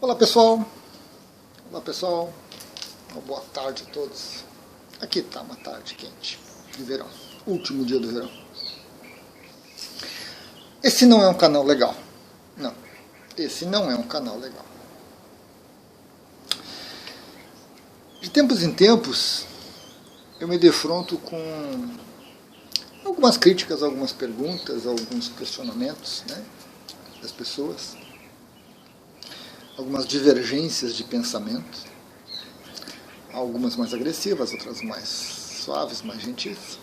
Olá pessoal, uma boa tarde a todos. Aqui está uma tarde quente de verão, último dia do verão. Esse não é um canal legal, não, esse não é um canal legal. De tempos em tempos eu me defronto com algumas críticas, algumas perguntas, alguns questionamentos, né, das pessoas. Algumas divergências de pensamento, algumas mais agressivas, outras mais suaves, mais gentis,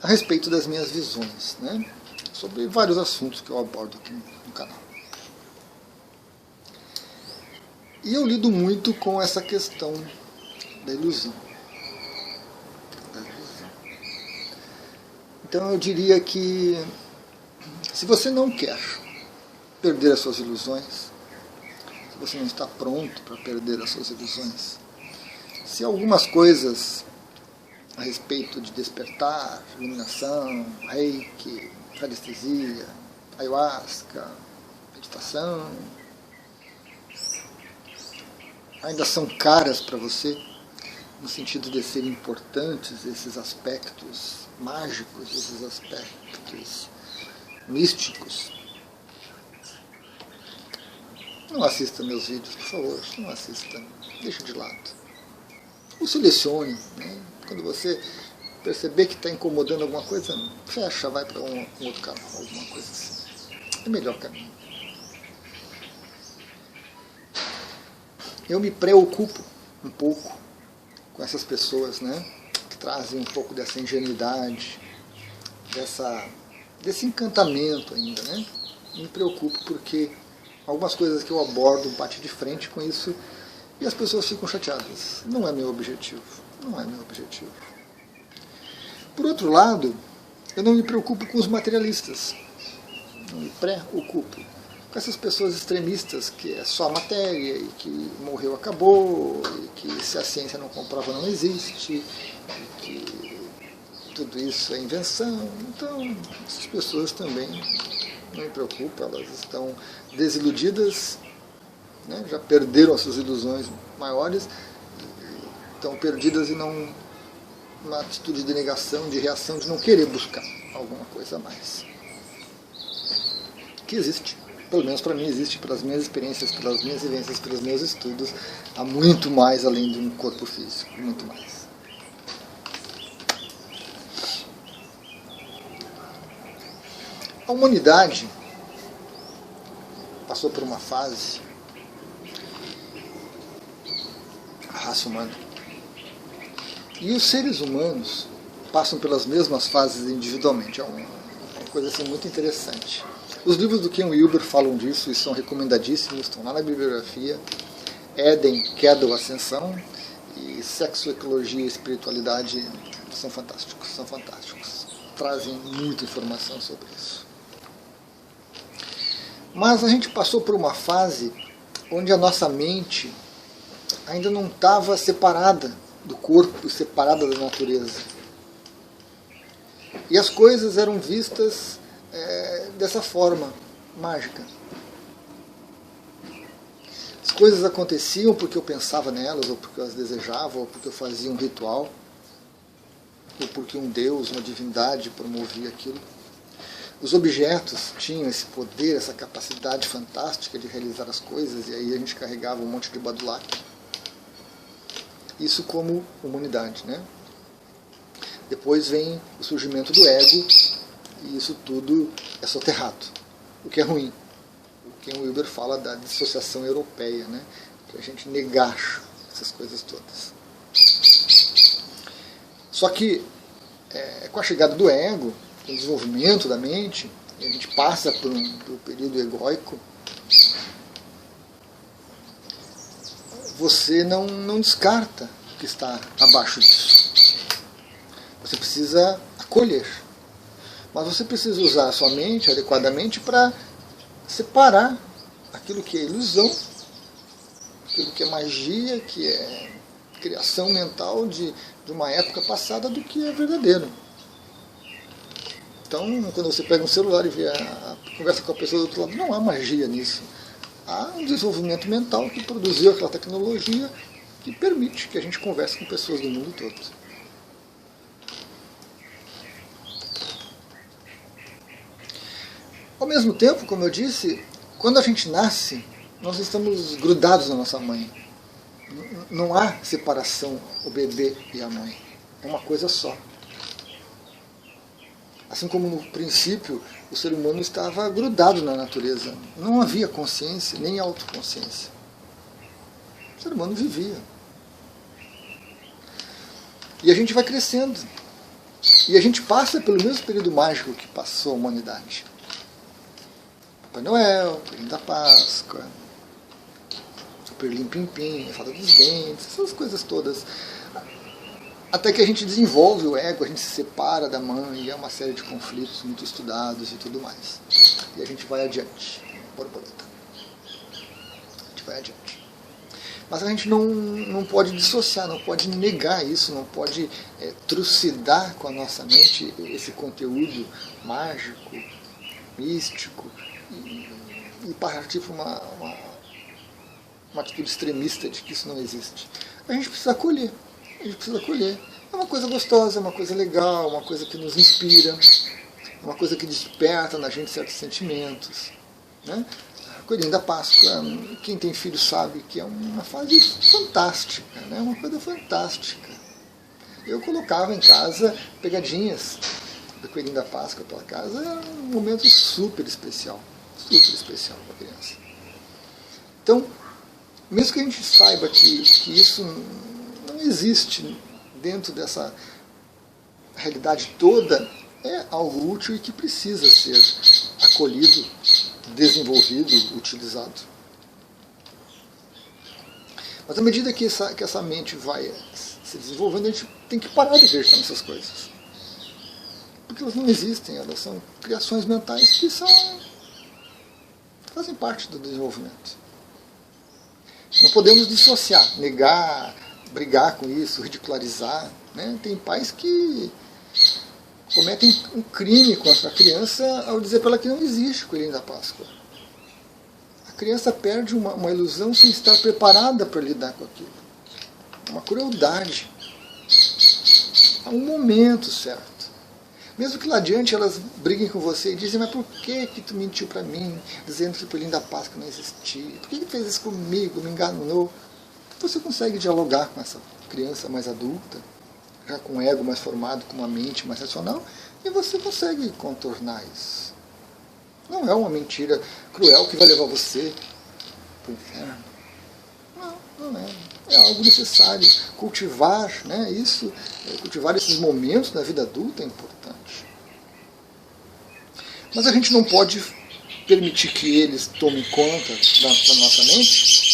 a respeito das minhas visões, né, sobre vários assuntos que eu abordo aqui no canal. E eu lido muito com essa questão da ilusão. Então eu diria que se você não quer perder as suas ilusões, se você não está pronto para perder as suas ilusões, se algumas coisas a respeito de despertar, iluminação, reiki, radiestesia, ayahuasca, meditação, ainda são caras para você, no sentido de serem importantes esses aspectos mágicos, esses aspectos místicos, não assista meus vídeos, por favor, não assista, deixa de lado. Ou selecione, né? Quando você perceber que está incomodando alguma coisa, fecha, vai para um outro canal, alguma coisa assim. É o melhor caminho. Eu me preocupo um pouco com essas pessoas, né, que trazem um pouco dessa ingenuidade, desse encantamento ainda, né? Me preocupo porque algumas coisas que eu abordo bate de frente com isso e as pessoas ficam chateadas. Não é meu objetivo. Não é meu objetivo. Por outro lado, eu não me preocupo com os materialistas. Não me preocupo com essas pessoas extremistas que é só matéria e que morreu, acabou, e que se a ciência não comprova não existe, e que tudo isso é invenção. Então, essas pessoas também não me preocupa, elas estão desiludidas, né, já perderam as suas ilusões maiores, estão perdidas e não uma atitude de negação, de reação, de não querer buscar alguma coisa a mais. Que existe, pelo menos para mim existe, pelas minhas experiências, pelas minhas vivências, pelos meus estudos, há muito mais além de um corpo físico, muito mais. A humanidade passou por uma fase, a raça humana, e os seres humanos passam pelas mesmas fases individualmente. É uma coisa assim, muito interessante. Os livros do Ken Wilber falam disso e são recomendadíssimos, estão lá na bibliografia. Éden, Queda ou Ascensão, e Sexo, Ecologia e Espiritualidade são fantásticos, trazem muita informação sobre isso. Mas a gente passou por uma fase onde a nossa mente ainda não estava separada do corpo, separada da natureza. E as coisas eram vistas dessa forma, mágica. As coisas aconteciam porque eu pensava nelas, ou porque eu as desejava, ou porque eu fazia um ritual, ou porque um deus, uma divindade promovia aquilo. Os objetos tinham esse poder, essa capacidade fantástica de realizar as coisas, e aí a gente carregava um monte de badulaque. Isso como humanidade, né? Depois vem o surgimento do ego, e isso tudo é soterrado, o que é ruim. O Ken Wilber fala da dissociação europeia, né? Para a gente negar essas coisas todas. Só que, com a chegada do ego, o desenvolvimento da mente, a gente passa por um período egóico, você não descarta o que está abaixo disso. Você precisa acolher. Mas você precisa usar a sua mente adequadamente para separar aquilo que é ilusão, aquilo que é magia, que é criação mental de uma época passada, do que é verdadeiro. Então, quando você pega um celular e vê conversa com a pessoa do outro lado, não há magia nisso. há um desenvolvimento mental que produziu aquela tecnologia que permite que a gente converse com pessoas do mundo todo. Ao mesmo tempo, como eu disse, quando a gente nasce, nós estamos grudados na nossa mãe. Não há separação, o bebê e a mãe. É uma coisa só. Assim como no princípio o ser humano estava grudado na natureza. Não havia consciência, nem autoconsciência. O ser humano vivia. E a gente vai crescendo. E a gente passa pelo mesmo período mágico que passou a humanidade. Papai Noel, Coelhinho da Páscoa, Perlim Pim Pim, a Fada dos Dentes, essas coisas todas. Até que a gente desenvolve o ego, a gente se separa da mãe, e é uma série de conflitos muito estudados e tudo mais. E a gente vai adiante, borboleta. A gente vai adiante. Mas a gente não pode dissociar, não pode negar isso, não pode trucidar com a nossa mente esse conteúdo mágico, místico, e partir para uma atitude extremista de que isso não existe. A gente precisa acolher. A gente precisa acolher. É uma coisa gostosa, é uma coisa legal, uma coisa que nos inspira, é uma coisa que desperta na gente certos sentimentos. Né? Coelhinho da Páscoa, quem tem filho sabe que é uma fase fantástica, né? Uma coisa fantástica. Eu colocava em casa pegadinhas do Coelhinho da Páscoa pela casa, é um momento super especial para a criança. Então, mesmo que a gente saiba que isso não existe dentro dessa realidade toda, é algo útil e que precisa ser acolhido, desenvolvido, utilizado. Mas à medida que essa mente vai se desenvolvendo, a gente tem que parar de acreditar nessas coisas. Porque elas não existem, elas são criações mentais que fazem parte do desenvolvimento. Não podemos dissociar, negar, brigar com isso, ridicularizar. Né? Tem pais que cometem um crime contra a criança ao dizer para ela que não existe o Coelhinho da Páscoa. A criança perde uma ilusão sem estar preparada para lidar com aquilo. Uma crueldade. Há um momento certo. Mesmo que lá adiante elas briguem com você e dizem, mas por que tu mentiu para mim, dizendo que o Coelhinho da Páscoa não existia? Por que fez isso comigo, me enganou? Você consegue dialogar com essa criança mais adulta, já com um ego mais formado, com uma mente mais racional, e você consegue contornar isso. Não é uma mentira cruel que vai levar você para o inferno. Não é. É algo necessário. Cultivar, né, isso, cultivar esses momentos na vida adulta é importante. Mas a gente não pode permitir que eles tomem conta da nossa mente.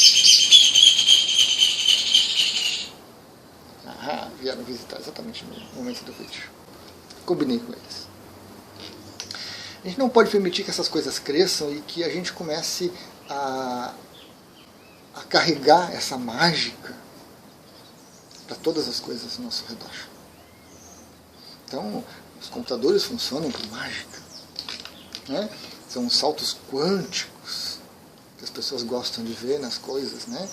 Vieram visitar exatamente no momento do vídeo. Combinei com eles. A gente não pode permitir que essas coisas cresçam e que a gente comece a carregar essa mágica para todas as coisas ao nosso redor. Então, os computadores funcionam por mágica. Né? São saltos quânticos que as pessoas gostam de ver nas coisas. Né?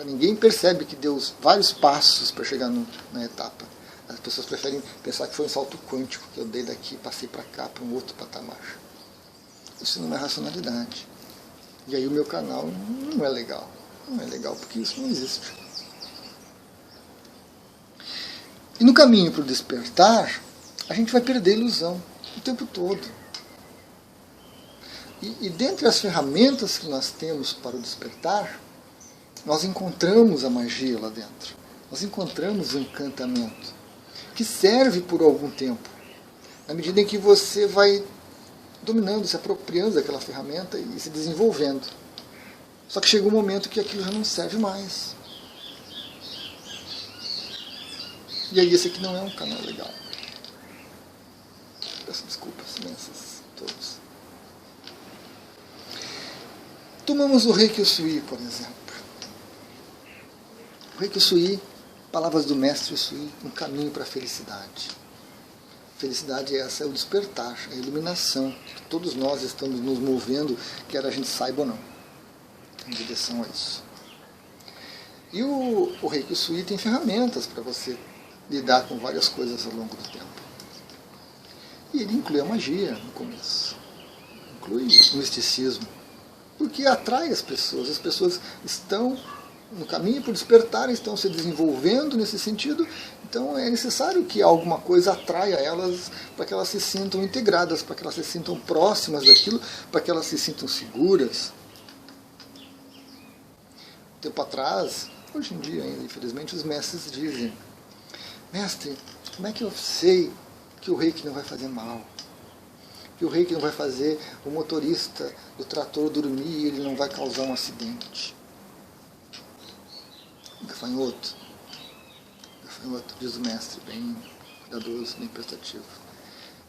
Ninguém percebe que deu vários passos para chegar na etapa. As pessoas preferem pensar que foi um salto quântico, que eu dei daqui, passei para cá, para um outro patamar. Isso não é racionalidade. E aí o meu canal não é legal. Não é legal porque isso não existe. E no caminho para o despertar, a gente vai perder a ilusão o tempo todo. E dentre as ferramentas que nós temos para o despertar, nós encontramos a magia lá dentro. Nós encontramos o encantamento, que serve por algum tempo, na medida em que você vai dominando, se apropriando daquela ferramenta e se desenvolvendo. Só que chega um momento que aquilo já não serve mais. E aí esse aqui não é um canal legal. Peço desculpas imensas a todos. Tomamos o Reiki Usui, por exemplo. O Reiki Usui, palavras do mestre Usui, um caminho para a felicidade. Felicidade é essa, é o despertar, é a iluminação, que todos nós estamos nos movendo, quer a gente saiba ou não. em direção a isso. E o Reiki Sui tem ferramentas para você lidar com várias coisas ao longo do tempo. E ele inclui a magia no começo, inclui o misticismo, porque atrai as pessoas estão no caminho para despertarem, estão se desenvolvendo nesse sentido, então é necessário que alguma coisa atraia elas para que elas se sintam integradas, para que elas se sintam próximas daquilo, para que elas se sintam seguras. Tempo atrás, hoje em dia ainda, infelizmente, os mestres dizem: mestre, como é que eu sei que o Reiki não vai fazer mal? Que o Reiki não vai fazer o motorista do trator dormir e ele não vai causar um acidente? Gafanhoto, diz o mestre, bem cuidadoso, bem prestativo.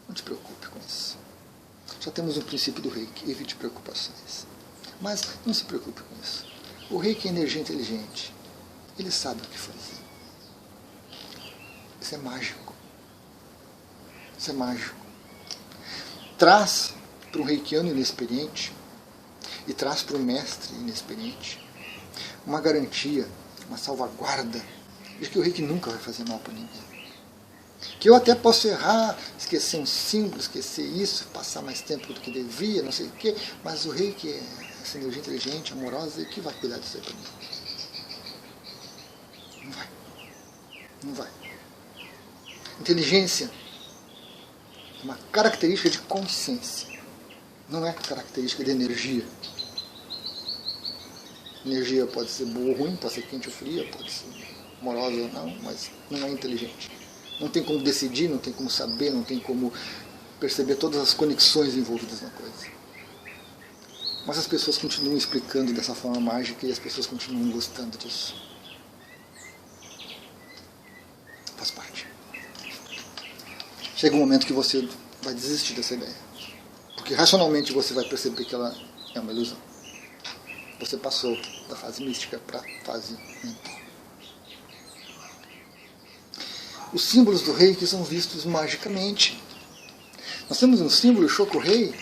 Não te preocupe com isso. Já temos um princípio do Reiki, evite preocupações. Mas não se preocupe com isso. O Reiki é energia inteligente. Ele sabe o que fazer. Isso é mágico. Isso é mágico. Traz para um reikiano inexperiente e traz para um mestre inexperiente uma garantia, uma salvaguarda de que o Reiki nunca vai fazer mal para ninguém. Que eu até posso errar, esquecer um símbolo, esquecer isso, passar mais tempo do que devia, não sei o quê, mas o Reiki é essa energia inteligente, amorosa, e que vai cuidar disso aí para mim. Não vai. Não vai. Inteligência é uma característica de consciência. Não é característica de energia. Energia pode ser boa ou ruim, pode ser quente ou fria, pode ser amorosa ou não, mas não é inteligente. Não tem como decidir, não tem como saber, não tem como perceber todas as conexões envolvidas na coisa. Mas as pessoas continuam explicando dessa forma mágica e as pessoas continuam gostando disso. Faz parte. Chega um momento que você vai desistir dessa ideia. Porque racionalmente você vai perceber que ela é uma ilusão. Você passou da fase mística para a fase mental. Os símbolos do Reiki são vistos magicamente. Nós temos um símbolo, o Shoku-Rei,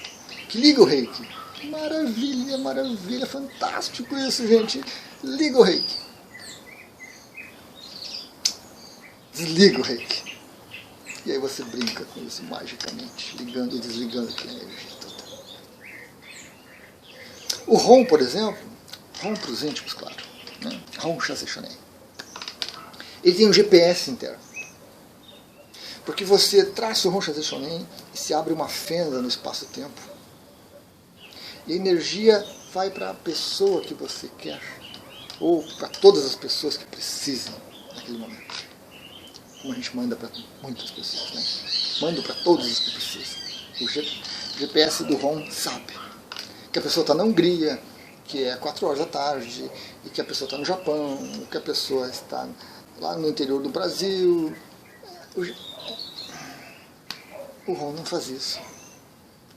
que liga o Reiki. Maravilha, maravilha, fantástico isso, gente. Liga o Reiki. Desliga o Reiki. E aí você brinca com isso magicamente, ligando e desligando aquela energia toda. O Ron, por exemplo, Ron para os íntimos, claro, né? Ron Shansei Shonen. Ele tem um GPS interno. Porque você traça o Ron Shansei Shonen e se abre uma fenda no espaço-tempo. E a energia vai para a pessoa que você quer, ou para todas as pessoas que precisem naquele momento. Como a gente manda para muitas pessoas, né? Manda para todos os que precisam. O GPS do Ron sabe que a pessoa está na Hungria, que é 4 horas da tarde, e que a pessoa está no Japão, que a pessoa está lá no interior do Brasil. O Ron não faz isso.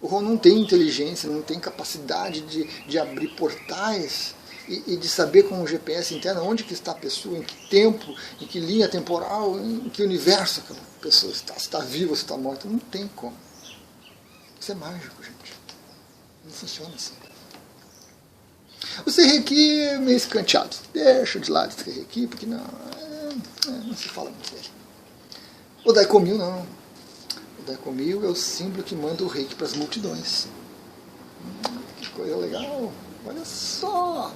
O Ron não tem inteligência, não tem capacidade de abrir portais e de saber com o GPS interno onde que está a pessoa, em que tempo, em que linha temporal, em que universo aquela pessoa está, se está viva ou se está morta. Não tem como. Isso é mágico, gente. Não funciona assim. O Reiki é meio escanteado. Deixa de lado esse Reiki, porque não se fala muito dele. O Daikomyu não. O Daikomyu é o símbolo que manda o Reiki para as multidões. Que coisa legal. Olha só.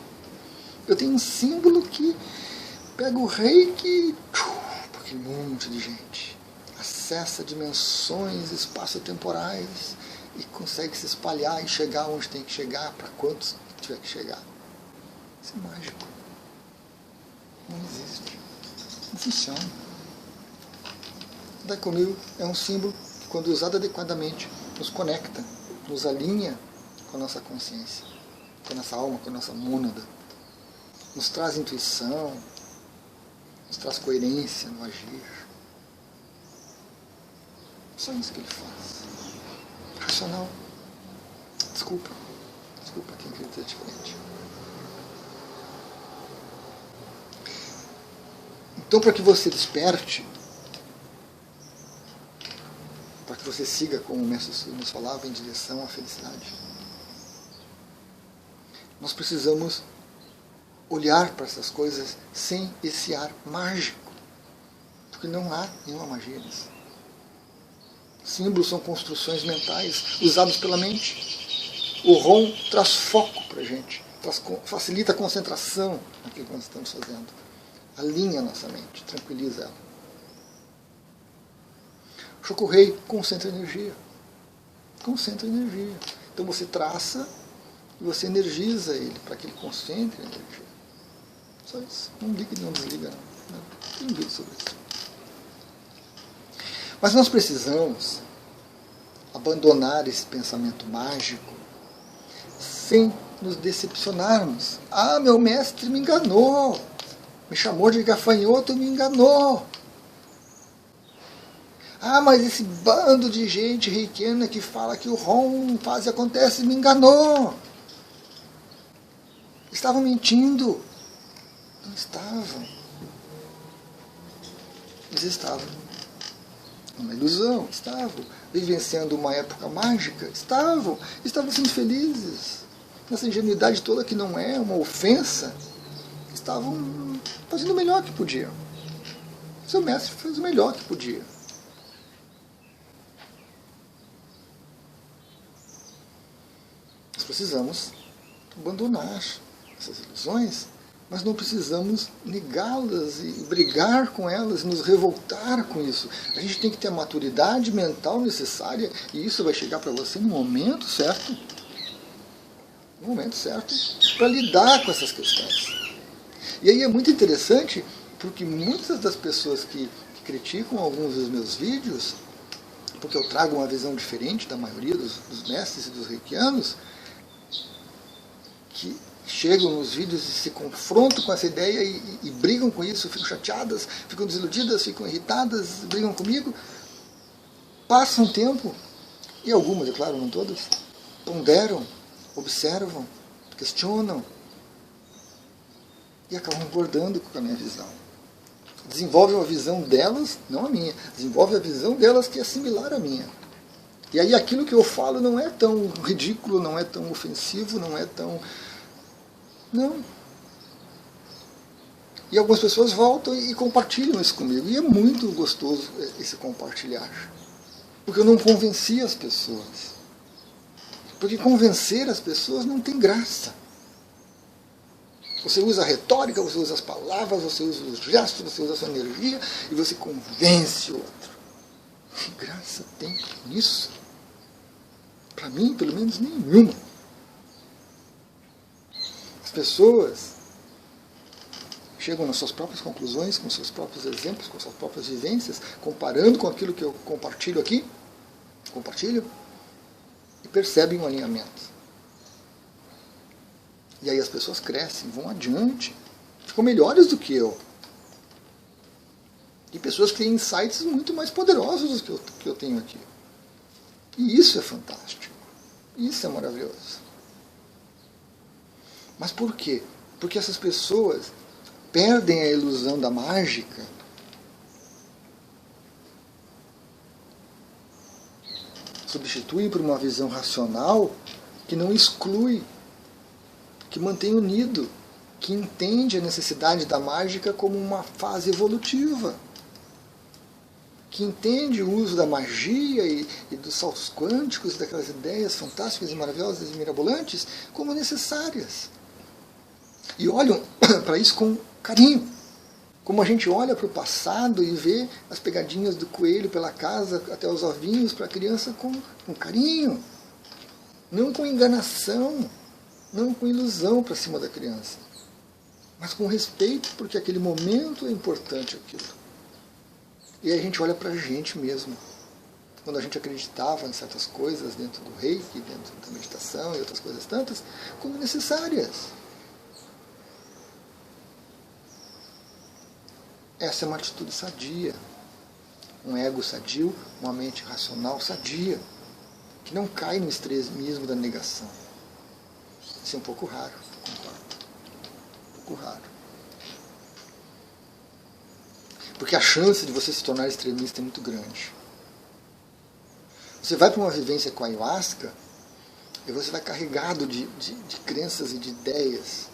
Eu tenho um símbolo que pega o Reiki para aquele monte de gente. Acessa dimensões espaço-temporais e consegue se espalhar e chegar onde tem que chegar, para quantos tiver que chegar. Isso é mágico. Não existe. Não funciona. O Daikomyu é um símbolo que, quando usado adequadamente, nos conecta, nos alinha com a nossa consciência, com a nossa alma, com a nossa mônada. Nos traz intuição, nos traz coerência no agir. Só isso que ele faz. Racional. Desculpa quem acredita diferente. Então, para que você desperte, para que você siga, como o Mestre Sui nos falava, em direção à felicidade, nós precisamos olhar para essas coisas sem esse ar mágico, porque não há nenhuma magia nisso. Símbolos são construções mentais usadas pela mente. O ROM traz foco para a gente, facilita a concentração naquilo que nós estamos fazendo, alinha a nossa mente, tranquiliza ela. Shokurei concentra energia. Concentra energia. Então você traça e você energiza ele para que ele concentre energia. Só isso. Não liga e não desliga, não. Tem um vídeo sobre isso. Mas nós precisamos abandonar esse pensamento mágico sem nos decepcionarmos. Ah, meu mestre me enganou. Me chamou de gafanhoto e me enganou. Ah, mas esse bando de gente reikiana que fala que o ROM faz e acontece me enganou. Estavam mentindo. Não estavam. Eles estavam numa ilusão, estavam vivenciando uma época mágica, estavam sendo felizes. Nessa ingenuidade toda que não é uma ofensa, estavam fazendo o melhor que podiam. Seu mestre fez o melhor que podia. Nós precisamos abandonar essas ilusões, mas não precisamos negá-las e brigar com elas, nos revoltar com isso. A gente tem que ter a maturidade mental necessária, e isso vai chegar para você no momento certo, para lidar com essas questões. E aí é muito interessante, porque muitas das pessoas que criticam alguns dos meus vídeos, porque eu trago uma visão diferente da maioria dos mestres e dos reikianos, que chegam nos vídeos e se confrontam com essa ideia e brigam com isso, ficam chateadas, ficam desiludidas, ficam irritadas, brigam comigo. Passam um tempo, e algumas, é claro, não todas, ponderam, observam, questionam e acabam concordando com a minha visão. Desenvolvem uma visão delas, não a minha, desenvolvem a visão delas que é similar à minha. E aí aquilo que eu falo não é tão ridículo, não é tão ofensivo, não é tão... Não. E algumas pessoas voltam e compartilham isso comigo. E é muito gostoso esse compartilhar. Porque eu não convenci as pessoas. Porque convencer as pessoas não tem graça. Você usa a retórica, você usa as palavras, você usa os gestos, você usa a sua energia e você convence o outro. Que graça tem nisso? Para mim, pelo menos, nenhuma. As pessoas chegam nas suas próprias conclusões, com seus próprios exemplos, com suas próprias vivências, comparando com aquilo que eu compartilho aqui, e percebem um alinhamento. E aí as pessoas crescem, vão adiante, ficam melhores do que eu. E pessoas que têm insights muito mais poderosos do que eu tenho aqui. E isso é fantástico. Isso é maravilhoso. Mas por quê? Porque essas pessoas perdem a ilusão da mágica, substituem por uma visão racional que não exclui, que mantém unido, que entende a necessidade da mágica como uma fase evolutiva, que entende o uso da magia e dos saltos quânticos, daquelas ideias fantásticas e maravilhosas e mirabolantes como necessárias. E olham para isso com carinho. Como a gente olha para o passado e vê as pegadinhas do coelho pela casa, até os ovinhos para a criança com carinho. Não com enganação, não com ilusão para cima da criança. Mas com respeito, porque aquele momento é importante aquilo. E aí a gente olha para a gente mesmo. Quando a gente acreditava em certas coisas dentro do Reiki, dentro da meditação e outras coisas tantas, como necessárias. Essa é uma atitude sadia. Um ego sadio, uma mente racional sadia, que não cai no extremismo da negação. Isso é um pouco raro, concordo. Um pouco raro. Porque a chance de você se tornar extremista é muito grande. Você vai para uma vivência com a ayahuasca e você vai carregado de crenças e de ideias.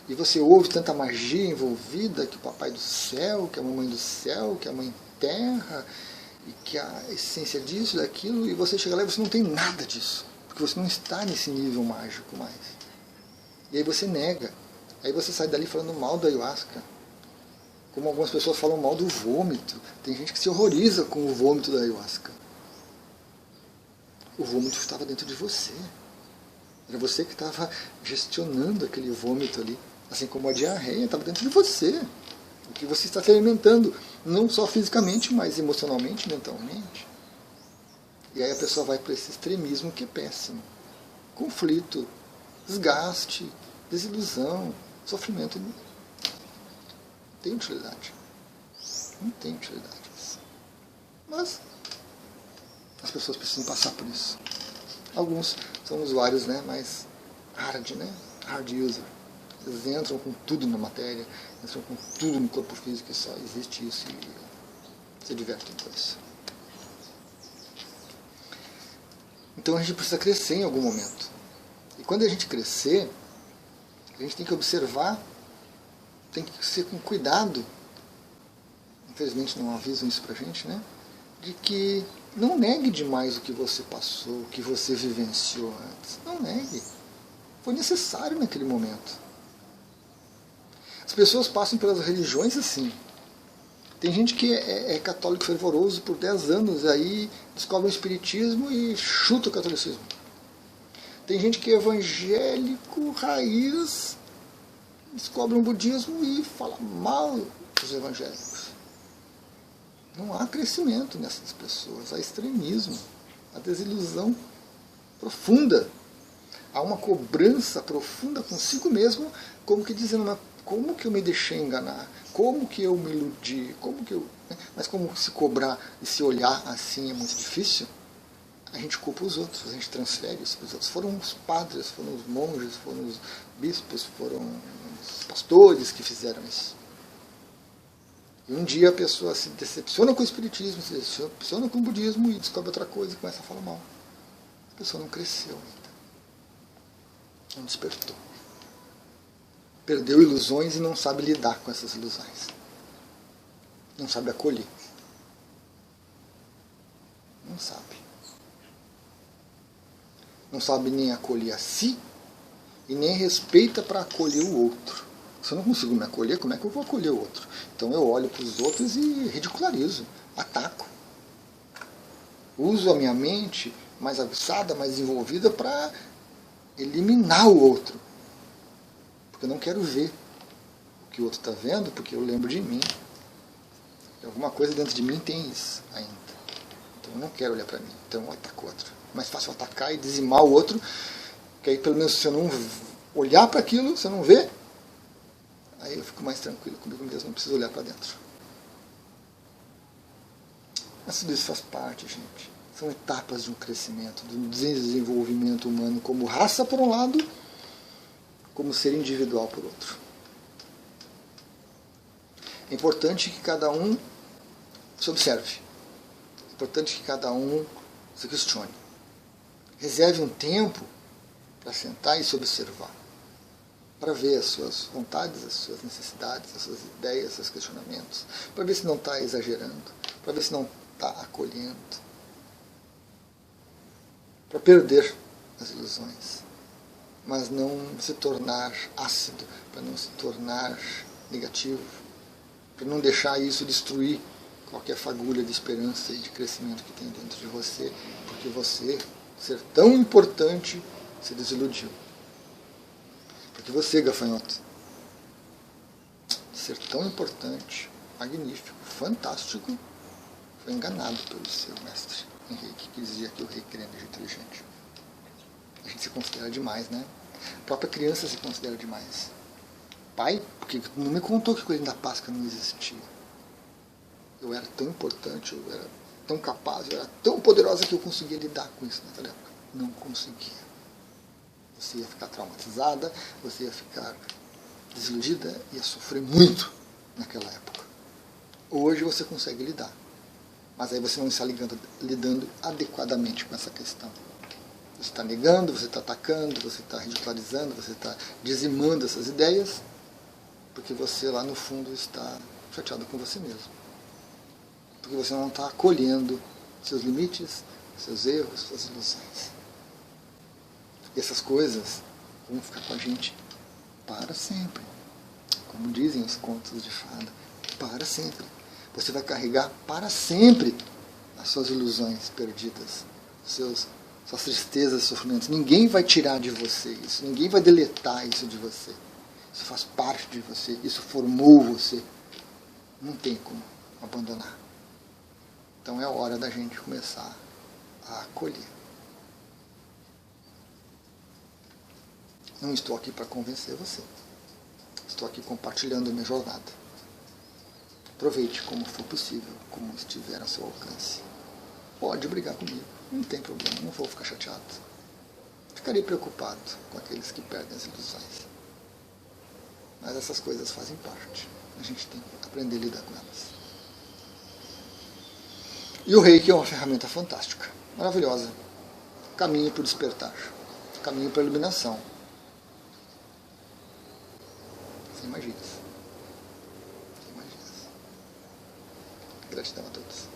e você ouve tanta magia envolvida, que o papai do céu, que a mamãe do céu, que a mãe terra, e que a essência disso, daquilo, e você chega lá e você não tem nada disso, porque você não está nesse nível mágico mais. E aí você nega, aí você sai dali falando mal da ayahuasca, como algumas pessoas falam mal do vômito. Tem gente que se horroriza com o vômito da ayahuasca. O vômito estava dentro de você. Era você que estava gestionando aquele vômito ali. Assim como a diarreia estava dentro de você. O que você está se alimentando, não só fisicamente, mas emocionalmente, mentalmente. E aí a pessoa vai para esse extremismo que é péssimo. Conflito, desgaste, desilusão, sofrimento. Não tem utilidade. Não tem utilidade. Mas as pessoas precisam passar por isso. Alguns são usuários, né, mais hard, né? Hard user. Eles entram com tudo na matéria, entram com tudo no corpo físico, e só existe isso e se divertem com isso. Então a gente precisa crescer em algum momento. E quando a gente crescer, a gente tem que observar, tem que ser com cuidado. Infelizmente não avisam isso pra gente, né? De que não negue demais o que você passou, o que você vivenciou antes. Não negue. Foi necessário naquele momento. As pessoas passam pelas religiões assim. Tem gente que é católico fervoroso por 10 anos, aí descobre o espiritismo e chuta o catolicismo. Tem gente que é evangélico, raiz, descobre um budismo e fala mal dos evangélicos. Não há crescimento nessas pessoas, há extremismo, há desilusão profunda. Há uma cobrança profunda consigo mesmo, como que dizendo, mas como que eu me deixei enganar? Como que eu me iludi? Como que eu... Mas como se cobrar e se olhar assim é muito difícil, a gente culpa os outros, a gente transfere isso para os outros. Foram os padres, foram os monges, foram os bispos, foram os pastores que fizeram isso. E um dia a pessoa se decepciona com o espiritismo, se decepciona com o budismo e descobre outra coisa e começa a falar mal. A pessoa não cresceu ainda. Não despertou. Perdeu ilusões e não sabe lidar com essas ilusões. Não sabe acolher. Não sabe. Não sabe nem acolher a si e nem respeita para acolher o outro. Se eu não consigo me acolher, como é que eu vou acolher o outro? Então eu olho para os outros e ridicularizo, ataco. Uso a minha mente mais aguçada, mais envolvida para eliminar o outro. Porque eu não quero ver o que o outro está vendo, porque eu lembro de mim. E alguma coisa dentro de mim tem isso ainda. Então eu não quero olhar para mim, então eu ataco o outro. É mais fácil atacar e dizimar o outro, que aí pelo menos se eu não olhar para aquilo, se eu não ver, aí eu fico mais tranquilo comigo mesmo, não preciso olhar para dentro. Mas tudo isso faz parte, gente. São etapas de um crescimento, de um desenvolvimento humano como raça por um lado, como ser individual por outro. É importante que cada um se observe. É importante que cada um se questione. Reserve um tempo para sentar e se observar. Para ver as suas vontades, as suas necessidades, as suas ideias, os seus questionamentos. Para ver se não está exagerando. Para ver se não está acolhendo. Para perder as ilusões. Mas não se tornar ácido, para não se tornar negativo, para não deixar isso destruir qualquer fagulha de esperança e de crescimento que tem dentro de você, porque você, ser tão importante, se desiludiu. Porque você, gafanhoto, ser tão importante, magnífico, fantástico, foi enganado pelo seu mestre Henrique, que dizia que o rei queria energia inteligente. A gente se considera demais, né? A própria criança se considera demais. Pai, porque não me contou que coisa da Páscoa não existia. Eu era tão importante, eu era tão capaz, eu era tão poderosa que eu conseguia lidar com isso naquela época. Não conseguia. Você ia ficar traumatizada, você ia ficar desiludida, ia sofrer muito naquela época. Hoje você consegue lidar. Mas aí você não está lidando adequadamente com essa questão. Você está negando, você está atacando, você está ridicularizando, você está dizimando essas ideias Porque você lá no fundo está chateado com você mesmo. Porque você não está acolhendo seus limites, seus erros, suas ilusões. E essas coisas vão ficar com a gente para sempre. Como dizem os contos de fada, para sempre. Você vai carregar para sempre as suas ilusões perdidas, suas tristezas e sofrimentos. Ninguém vai tirar de você isso, ninguém vai deletar isso de você. Isso faz parte de você, isso formou você. Não tem como abandonar. Então é hora da gente começar a acolher. Não estou aqui para convencer você. Estou aqui compartilhando a minha jornada. Aproveite como for possível, como estiver a seu alcance. Pode brigar comigo, não tem problema, não vou ficar chateado. Ficarei preocupado com aqueles que perdem as ilusões. Mas essas coisas fazem parte. A gente tem que aprender a lidar com elas. E o Reiki é uma ferramenta fantástica, maravilhosa. Caminho para o despertar, caminho para a iluminação. Você imagina. Gratidão a todos.